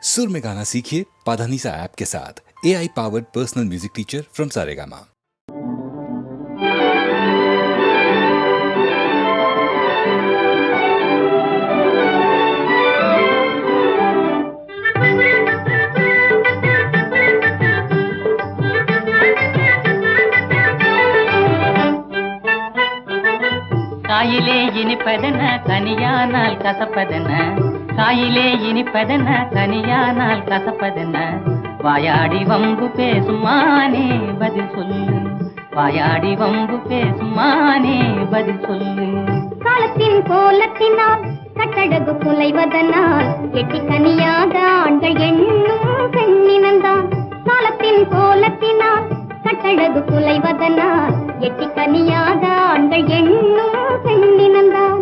सुर में गाना सीखिए पाधानीसा ऐप के साथ। AI powered personal music teacher from Saregama. காயிலே இனிப்பதென கனியானால் கசப்பதென, காயிலே இனிப்பதென கனியானால் கசப்பதென, வாயாடி வம்பு பேசுமானே பதில் சொல்லு, வாயாடி வம்பு பேசுமானே பதில் சொல்லு. காலத்தின் கோலத்தினால் கட்டழகு குலைவதனால் எட்டி கனியாக ஆண்கள் எண்ணும் பெண்ணினந்தான். காலத்தின் கோலத்தினால் கட்டழகு குலைவதனால் எட்டி கனியாக ஆண்கள் எண்ணும் பெண்ணினந்தான்.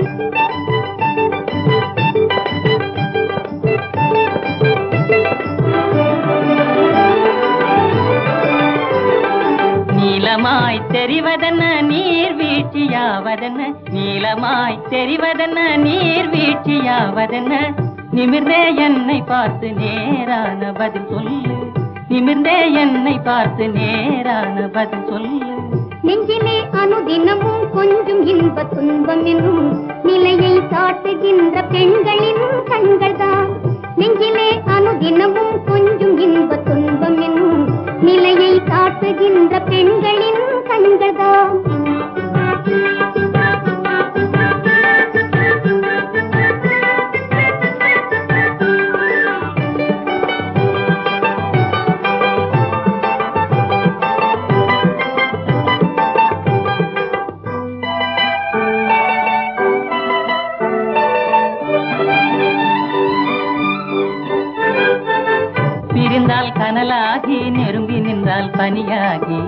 நீலமாய் தெரிவதென நீர் வீழ்ச்சியாவதென, நீலமாய் தெரிவதென நீர் வீழ்ச்சியாவதென, நிமிர்ந்தே என்னை பார்த்து நேரான பதில் சொல்லு, நிமிர்ந்தே என்னை பார்த்து நேரான பதில் சொல்லு. நெஞ்சிலே அனுதினமும் கொஞ்சம் இன்ப துன்பம் என்னும் நிலையை காட்டுகின்ற பெண்களின் கண்கள்தான். நெஞ்சிலே அனுதினமும் கொஞ்சம் இன்ப துன்பம் என்னும் நிலையை காட்டுகின்ற பெண்களின் கண்கள்தான். பிரிந்தால் கனலாகி நெருங்கி நின்றால் பனியாகி,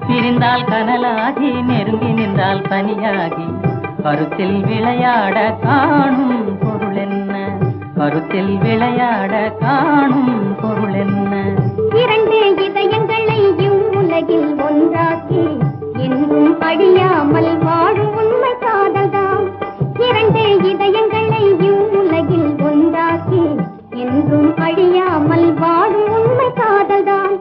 பிரிந்தால் கனலாகி நெருங்கி நின்றால் பனியாகி, கருத்தில் விளையாட காணும் பொருள் என்ன, கருத்தில் விளையாட காணும் பொருள் என்ன. இரண்டு இதயங்களை இவ்வுலகில் ஒன்றாக்கி என்றும் அழியாமல் வாழும் உண்மை காதல்தான். இரண்டு இதயங்களை இவ்வுலகில் ஒன்றாக்கி என்றும் அழியாமல் வாழும் உண்மை காதல்தான்.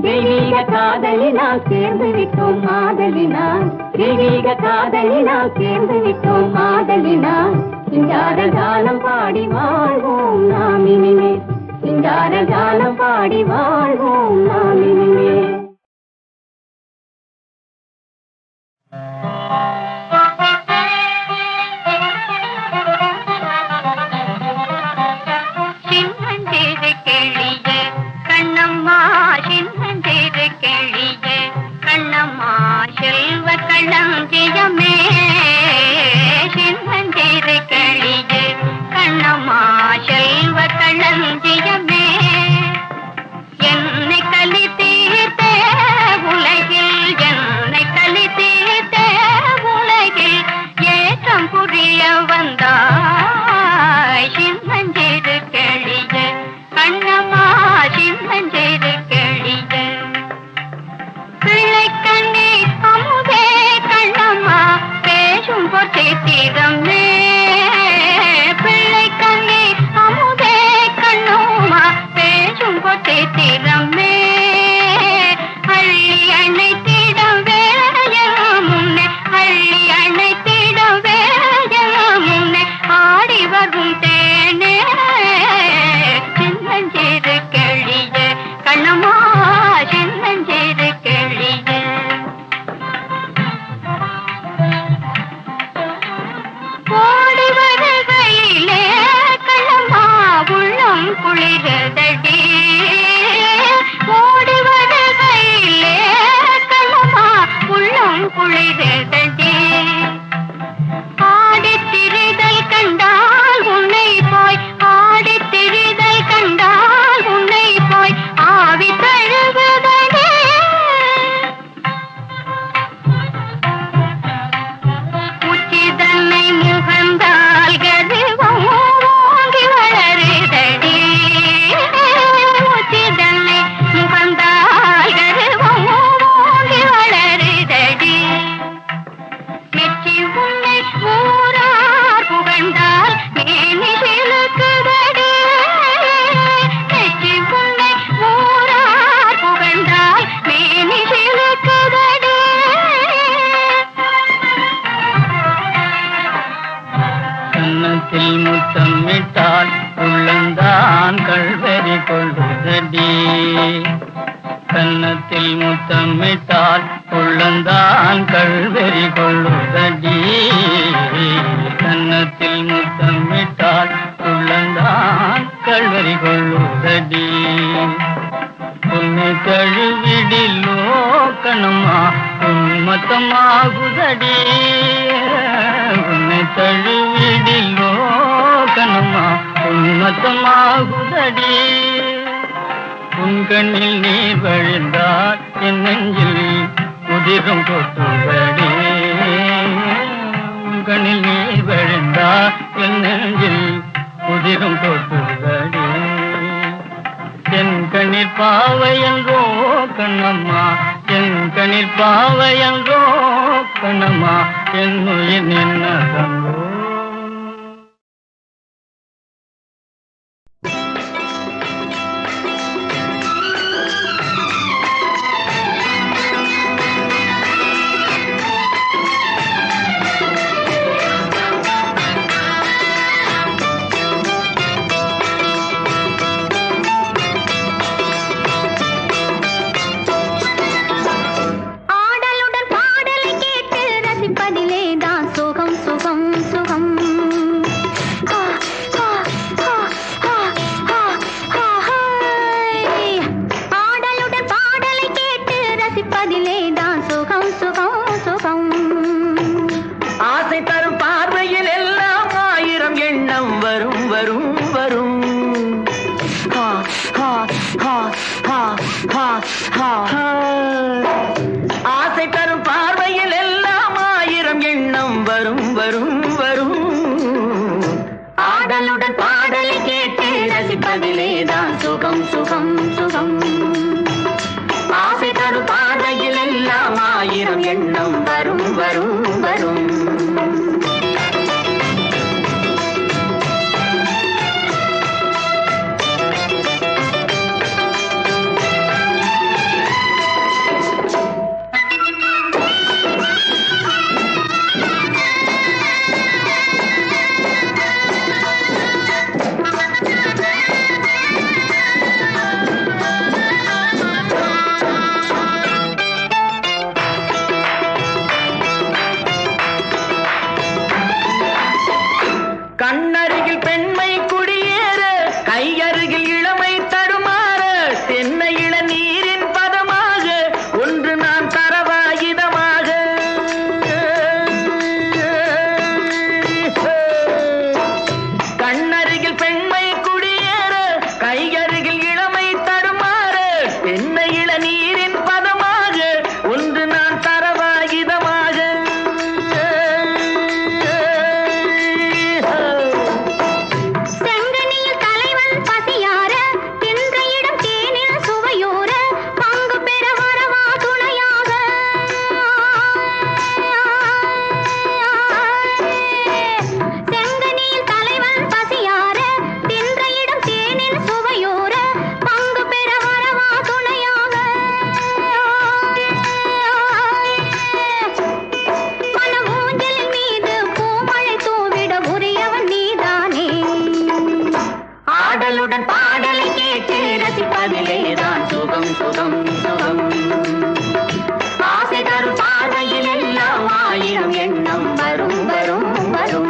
தெய்வீக காதலினால் சேர்ந்து விட்டோம் மாதலினால், தெய்வீக காதலினால் சேர்ந்து விட்டோம் மாதலினால், சிங்கார காலம் பாடி வாழ்வோம் நாம் இனிமே, சிங்கார காலம் பாடி வாழ்வோம் நாம் இனிமே. சின்னஞ்சிறு கிளியே கண்ணம்மா, சின்னஞ்சிறு கிளியே கண்ணம்மா, செல்வ களஞ்சியமே, சின்னஞ்சிறு கிளியே கண்ணம்மா, செல்வ களஞ்சியமே. என்னை களி தீர்த்தே உலகில், என்னை களி தீர்த்தே உலகில் ஏற்றம் புரிய வந்தாய் சின்னஞ்சிறு கிளியே கண்ணம்மா, சின்னஞ்சிறு கிளியே. பிள்ளை கண்ணே அமுதே கண்ணம்மா, பேசும் பொற்றை தீரமே, பிள்ளை கண்ணே அமுதே கண்ணம்மா, பேசும் பொற்றை தீரமே. அள்ளி அணைத்திடவே முன்னே, அள்ளி அணைத்திடவே முன்னே ஆடி வரும் தேனே சின்னஞ்சிறு கிளியே கண்ணம்மா, சின்னஞ்சிறு கிளியே. வாழுதடி உன்னை தழுவிடிலோ கணமா உன்மத்தமாகுதடி உன்னை தழுவிடிலோ கணமா உன்மத்தமாகுதடி உன் கண்ணில் நீ வழிந்தால் என் நெஞ்சில் உதிரும் கொட்டுதடி உன் கண்ணில் நீ வழிந்தால் என் நெஞ்சில் உதிரும் கொட்டுதடி என் கண்ணிற் பாவையன்றோ கண்ணம்மா என் கண்ணிற் பாவையன்றோ கண்ணம்மா என் உயிர் நின்னதன்றோ. ஆசை தரும் பார்வையில் எல்லாம் ஆயிரம் எண்ணம் வரும் வரும் வரும். ஆடலுடன் பாடலை கேட்டு ரசிப்பதிலேதான் சுகம் சுகம் சுகம். ஆசை தரும் பார்வையில் எல்லாம் ஆயிரம் எண்ணம் வரும் வரும் வரும். கண்ணருகில் பெண்மை குடியேற கையருகில் இளமை தடுமாற தென்னை இள நீரின் பதமாக ஒன்று நான் தரவாயுதமாக. கண்ணருகில் பெண்மை குடியேற கையருகில் இளமை தடுமாற தென்னை இள நீரின் பதமாக ஒன்று நான் தரவாயுதமாக. ஆடலுடன் பாடலை கேட்டு ரசிப்பதிலேதான் சுகம் சுகம் சுகம். ஆசை தரும் பார்வையில் எல்லாம் ஆயிரம் எண்ணம் வரும் வரும் வரும்.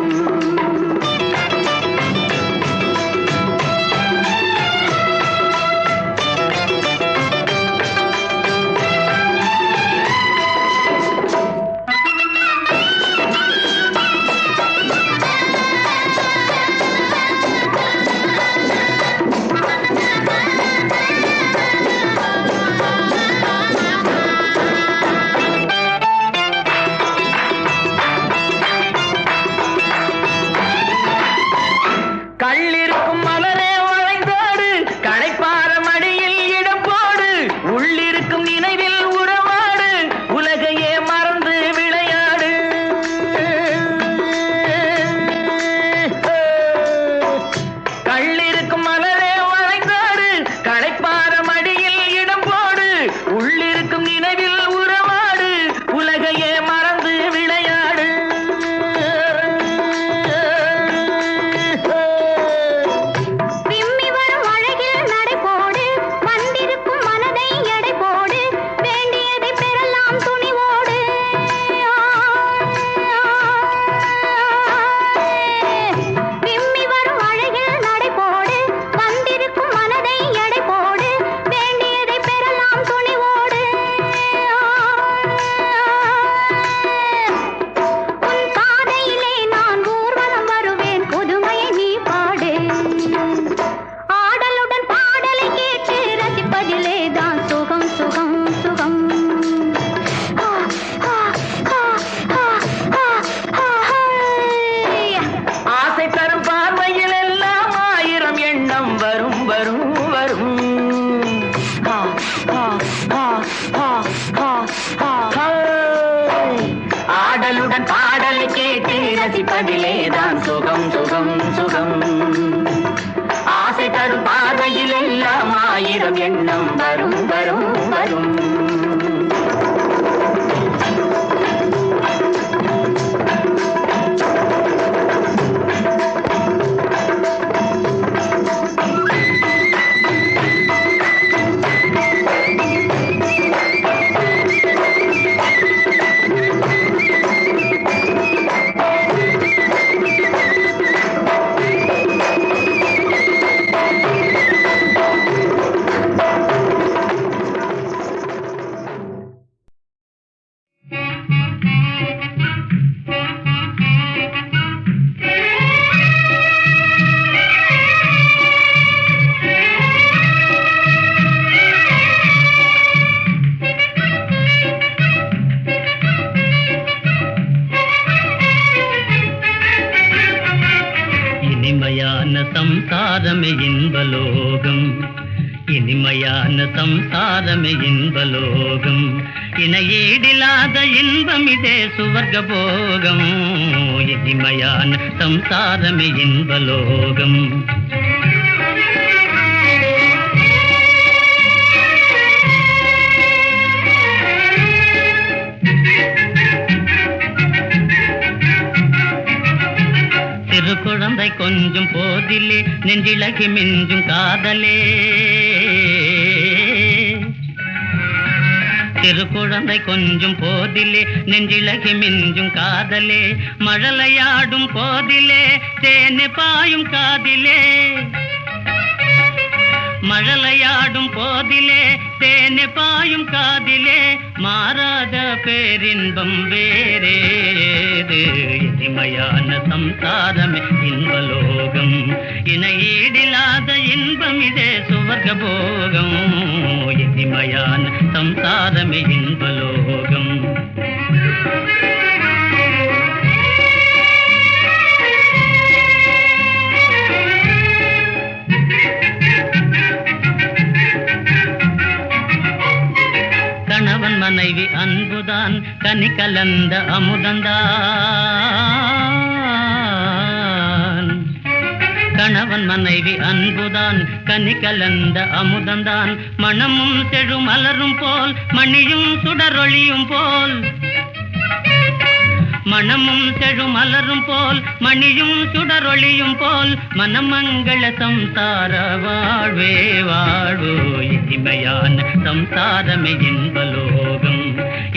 பதிலேதான் சுகம் சுகம் சுகம். ஆசை தரும் பார்வையில் எல்லாம் ஆயிரம் எண்ணம் வரும் வரும் வரும். సంసారమే ఇన్బలోగం இனிமையான சம்சாரமே இன்பலோகம் இணையேடிலாத இன்பம் இதே சுவர்க போகம் இனிமையான சம்சாரமே இன்பலோகம் சிறு குழந்தை கொஞ்சம் போதிலே நெஞ்சிலகி மிஞ்சும் காதலே சிறு குழந்தை கொஞ்சம் போதிலே நெஞ்சிலகி மிஞ்சும் காதலே மழலையாடும் போதிலே தேனே பாயும் காதிலே மழலையாடும் போதிலே தேனே பாயும் காதிலே மாறாத பேரின்பம் வேறேது இனிமையான சம்சாரமே இன்பலோகம் இணையீடில்லாத இன்பம் இதே சுவர்க போகம் இனிமையான சம்சாரமே இன்பலோகம் கணவன் மனைவி அன்புதான் கனி கலந்த அமுதந்தான் கணவன் மனைவி அன்புதான் கனி கலந்த அமுதந்தான் மணமும் செழு மலரும் போல் மணியும் சுடரொளியும் போல் மணமும் செழு மலரும் போல் மணியும் சுடரொளியும் போல் மனமங்கள சம்சார வாழ்வே வாழ்வு இனிமையான சம்சாரமே இன்பலோகம்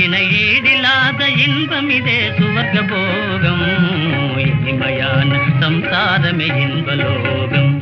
இணையேடில்லாத இன்பம் இதே சுவர்க போகம் இனிமையான சம்சாரமே இன்பலோகம்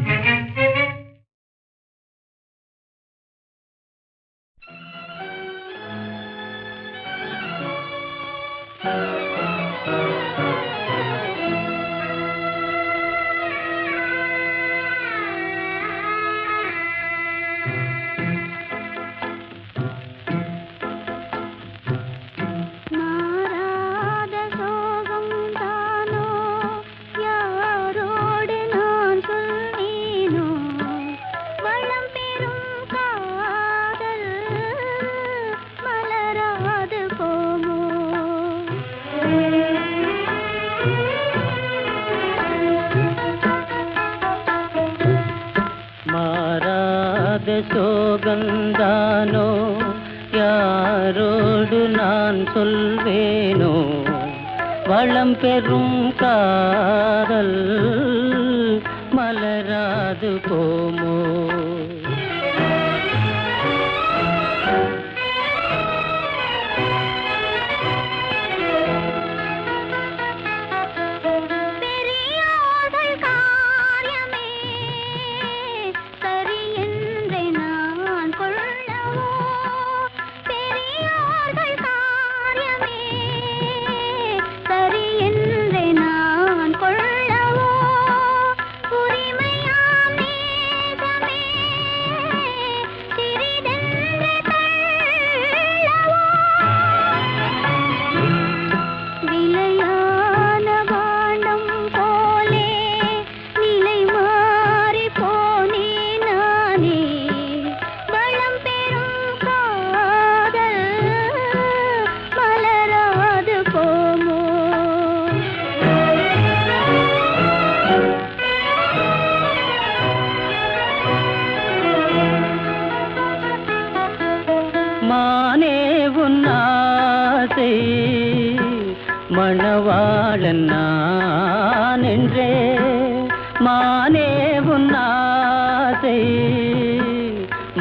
சோகந்தானோ யாரோடு நான் சொல்வேனோ வளம் பெறும் காதல் மலராது போமோ உரிமையாமே ஆசை மணவாளன் நான் என்றே மானே உன் ஆசை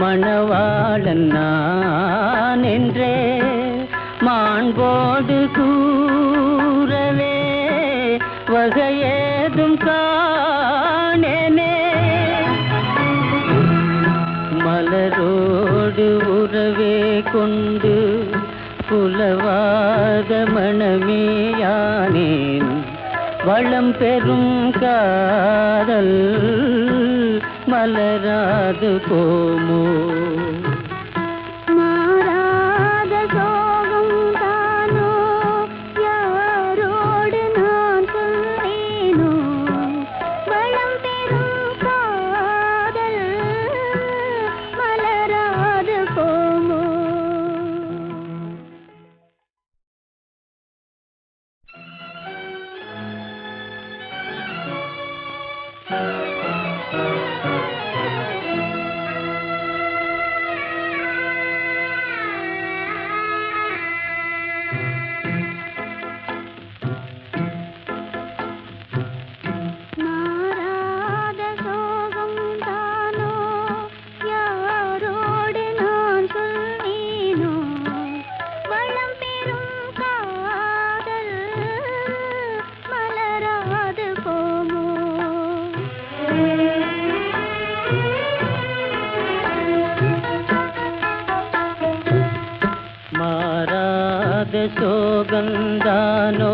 மணவாளன் நான் என்றே மாண்போடு கூறவே வகையேதும் காணேனே மலரோடு உறவே கொண்டு புலவாத மணமேயானேன் வளம் பெறும் காதல் மலராது போமோ மாறாத சோகம் தானோ யாரோடு நான் சொல்வேனோ வளம் பெறும் காதல் மலராது போமோ மாறாத சோகம் தானோ யாரோடு நான் சொல்வேனோ வளம் பெறும் காதல் மலராது போமோ மாறாத சோகந்தானோ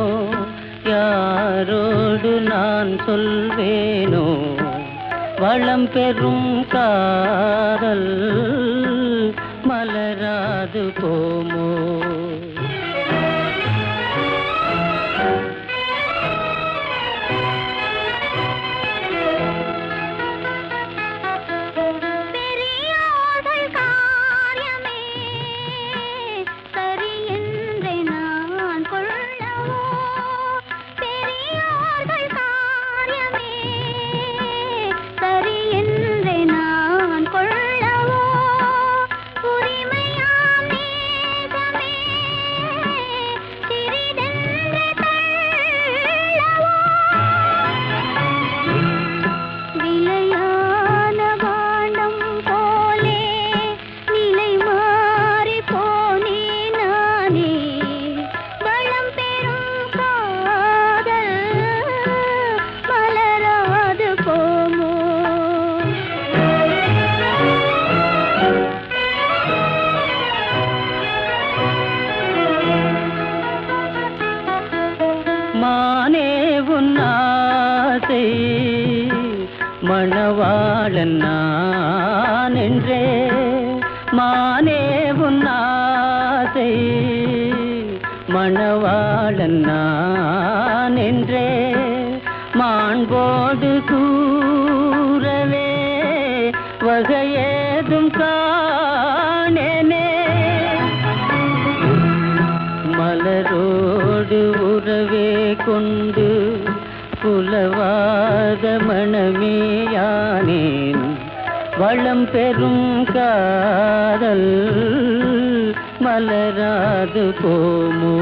யாரோடு நான் சொல்வேனோ வளம் பெறும் காதல் மலராது போமோ பெரியோர்கள் காரியமே சரி என்று நான் கொள்ளவோ பெரியோர்கள் காரியமே சரி என்று நான் கொள்ளவோ உரிமையாம் நேசமே சிறிதென்று தள்ளவோ விலையான பாண்டம் போலே நிலை மாறி போனே நானே வளம் பெறும் காதல் மலராது போமோ மானே உன் ஆசை மணவாளன் நான் என்றே மானே உன் ஆசை மணவாளன் நான் என்றே மாண்போடு கூறவே வகையேதும் காணேனே மலரோடு உறவே கொண்டு புலவாத மணமேயானேன் வளம் பெறும் காதல் மலராது போமோ